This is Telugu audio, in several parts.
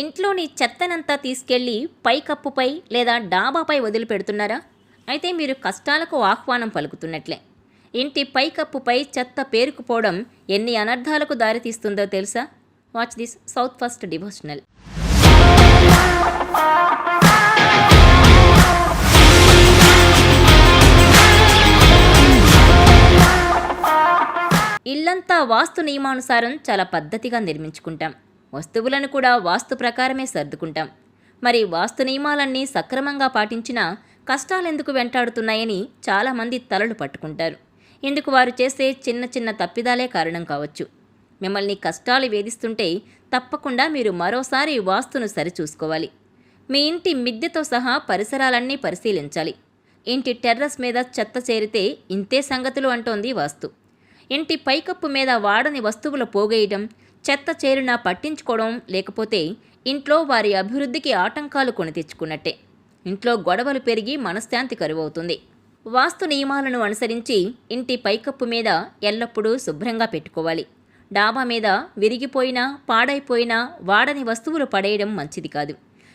ఇంట్లోని చెత్తనంతా తీసుకెళ్లి పైకప్పుపై లేదా డాబాపై వదిలిపెడుతున్నారా? అయితే మీరు కష్టాలకు ఆహ్వానం పలుకుతున్నట్లే. ఇంటి పైకప్పుపై చెత్త పేరుకుపోవడం ఎన్ని అనర్థాలకు దారితీస్తుందో తెలుసా? Watch this south first devotional. ఇల్లంతా వాస్తు నియమానుసారం చాలా పద్ధతిగా నిర్మించుకుంటాం. వస్తువులను కూడా వాస్తు ప్రకారమే సర్దుకుంటాం. మరి వాస్తు నియమాలన్నీ సక్రమంగా పాటించినా కష్టాలెందుకు వెంటాడుతున్నాయని చాలామంది తలలు పట్టుకుంటారు. ఇందుకు వారు చేసే చిన్న చిన్న తప్పిదాలే కారణం కావచ్చు. మిమ్మల్ని కష్టాలు వేధిస్తుంటే తప్పకుండా మీరు మరోసారి వాస్తును సరిచూసుకోవాలి. మీ ఇంటి మిద్దెతో సహా పరిసరాలన్నీ పరిశీలించాలి. ఇంటి టెర్రస్ మీద చెత్త చేరితే ఇంతే సంగతులు అంటోంది వాస్తు. ఇంటి పైకప్పు మీద వాడని వస్తువులు పోగేయడం, చెత్త చేరినా పట్టించుకోవడం, లేకపోతే ఇంట్లో వారి అభివృద్ధికి ఆటంకాలు కొని తెచ్చుకున్నట్టే. ఇంట్లో గొడవలు పెరిగి మనశ్శాంతి కరువవుతుంది. వాస్తు నియమాలను అనుసరించి ఇంటి పైకప్పు మీద ఎల్లప్పుడూ శుభ్రంగా పెట్టుకోవాలి. డాబా మీద విరిగిపోయినా పాడైపోయినా వాడని వస్తువులు పడేయడం మంచిది కాదు.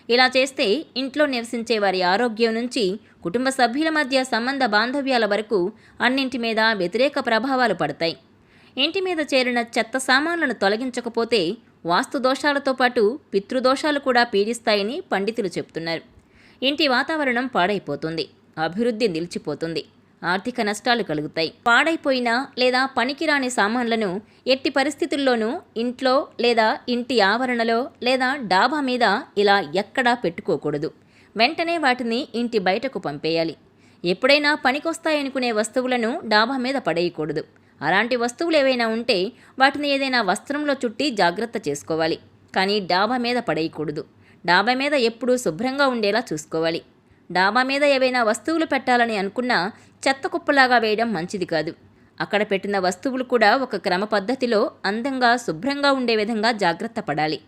ఇలా చేస్తే ఇంట్లో నివసించే వారి ఆరోగ్యం నుంచి కుటుంబ సభ్యుల మధ్య సంబంధ బాంధవ్యాల వరకు అన్నింటి మీద వ్యతిరేక ప్రభావాలు పడతాయి. ఇంటి మీద చేరిన చెత్త సామాన్లను తొలగించకపోతే వాస్తు దోషాలతో పాటు పితృదోషాలు కూడా పీడిస్తాయని పండితులు చెబుతున్నారు. ఇంటి వాతావరణం పాడైపోతుంది, అభివృద్ధి నిలిచిపోతుంది, ఆర్థిక నష్టాలు కలుగుతాయి. పాడైపోయిన లేదా పనికిరాని సామాన్లను ఎట్టి పరిస్థితుల్లోనూ ఇంట్లో లేదా ఇంటి ఆవరణలో లేదా డాబా మీద ఇలా ఎక్కడా పెట్టుకోకూడదు. వెంటనే వాటిని ఇంటి బయటకు పంపేయాలి. ఎప్పుడైనా పనికొస్తాయనుకునే వస్తువులను డాబా మీద పడేయకూడదు. అలాంటి వస్తువులు ఏవైనా ఉంటే వాటిని ఏదైనా వస్త్రంలో చుట్టి జాగ్రత్త చేసుకోవాలి. కానీ డాబా మీద పడేయకూడదు. డాబా మీద ఎప్పుడూ శుభ్రంగా ఉండేలా చూసుకోవాలి. డాబా మీద ఏవైనా వస్తువులు పెట్టాలని అనుకున్నా చెత్త కుప్పలాగా వేయడం మంచిది కాదు. అక్కడ పెట్టిన వస్తువులు కూడా ఒక క్రమ పద్ధతిలో అందంగా శుభ్రంగా ఉండే విధంగా జాగ్రత్త పడాలి.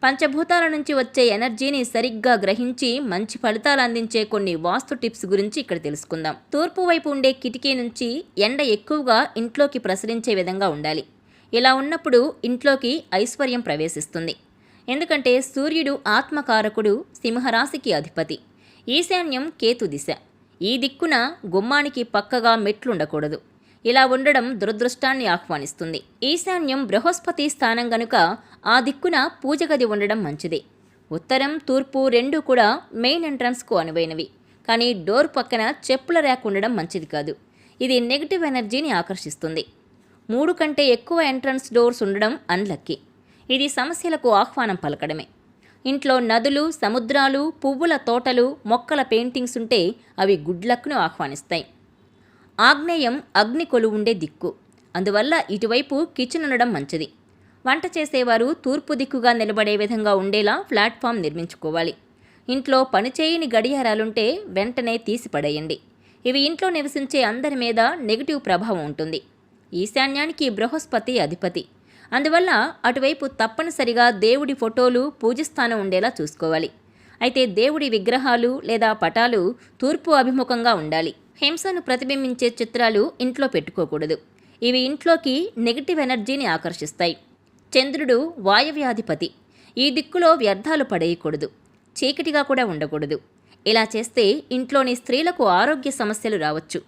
పంచభూతాల నుంచి వచ్చే ఎనర్జీని సరిగ్గా గ్రహించి మంచి ఫలితాలు అందించే కొన్ని వాస్తు టిప్స్ గురించి ఇక్కడ తెలుసుకుందాం. తూర్పు వైపు ఉండే కిటికీ నుంచి ఎండ ఎక్కువగా ఇంట్లోకి ప్రసరించే విధంగా ఉండాలి. ఇలా ఉన్నప్పుడు ఇంట్లోకి ఐశ్వర్యం ప్రవేశిస్తుంది. ఎందుకంటే సూర్యుడు ఆత్మకారకుడు, సింహరాశికి అధిపతి. ఈశాన్యం కేతు దిశ. ఈ దిక్కున గుమ్మానికి పక్కగా మెట్లుండకూడదు. ఇలా ఉండడం దురదృష్టాన్ని ఆహ్వానిస్తుంది. ఈశాన్యం బృహస్పతి స్థానం గనుక ఆ దిక్కున పూజ గది ఉండడం మంచిదే. ఉత్తరం, తూర్పు రెండూ కూడా మెయిన్ ఎంట్రన్స్కు అనువైనవి. కానీ డోర్ పక్కన చెప్పుల ర్యాక్ ఉండడం మంచిది కాదు. ఇది నెగిటివ్ ఎనర్జీని ఆకర్షిస్తుంది. 3 కంటే ఎక్కువ ఎంట్రన్స్ డోర్స్ ఉండడం అన్లక్కీ. ఇది సమస్యలకు ఆహ్వానం పలకడమే. ఇంట్లో నదులు, సముద్రాలు, పువ్వుల తోటలు, మొక్కల పెయింటింగ్స్ ఉంటే అవి గుడ్ లక్ను ఆహ్వానిస్తాయి. ఆగ్నేయం అగ్ని కొలువుండే దిక్కు. అందువల్ల ఇటువైపు కిచెన్ ఉండడం మంచిది. వంట చేసేవారు తూర్పు దిక్కుగా నిలబడే విధంగా ఉండేలా ప్లాట్ఫామ్ నిర్మించుకోవాలి. ఇంట్లో పనిచేయని గడియారాలుంటే వెంటనే తీసిపడేయండి. ఇవి ఇంట్లో నివసించే అందరి మీద నెగిటివ్ ప్రభావం ఉంటుంది. ఈశాన్యానికి బృహస్పతి అధిపతి. అందువల్ల అటువైపు తప్పనిసరిగా దేవుడి ఫోటోలు, పూజస్థానం ఉండేలా చూసుకోవాలి. అయితే దేవుడి విగ్రహాలు లేదా పటాలు తూర్పు అభిముఖంగా ఉండాలి. హింసను ప్రతిబింబించే చిత్రాలు ఇంట్లో పెట్టుకోకూడదు. ఇవి ఇంట్లోకి నెగిటివ్ ఎనర్జీని ఆకర్షిస్తాయి. చంద్రుడు వాయవ్యాధిపతి. ఈ దిక్కులో వ్యర్థాలు పడేయకూడదు. చీకటిగా కూడా ఉండకూడదు. ఇలా చేస్తే ఇంట్లోని స్త్రీలకు ఆరోగ్య సమస్యలు రావచ్చు.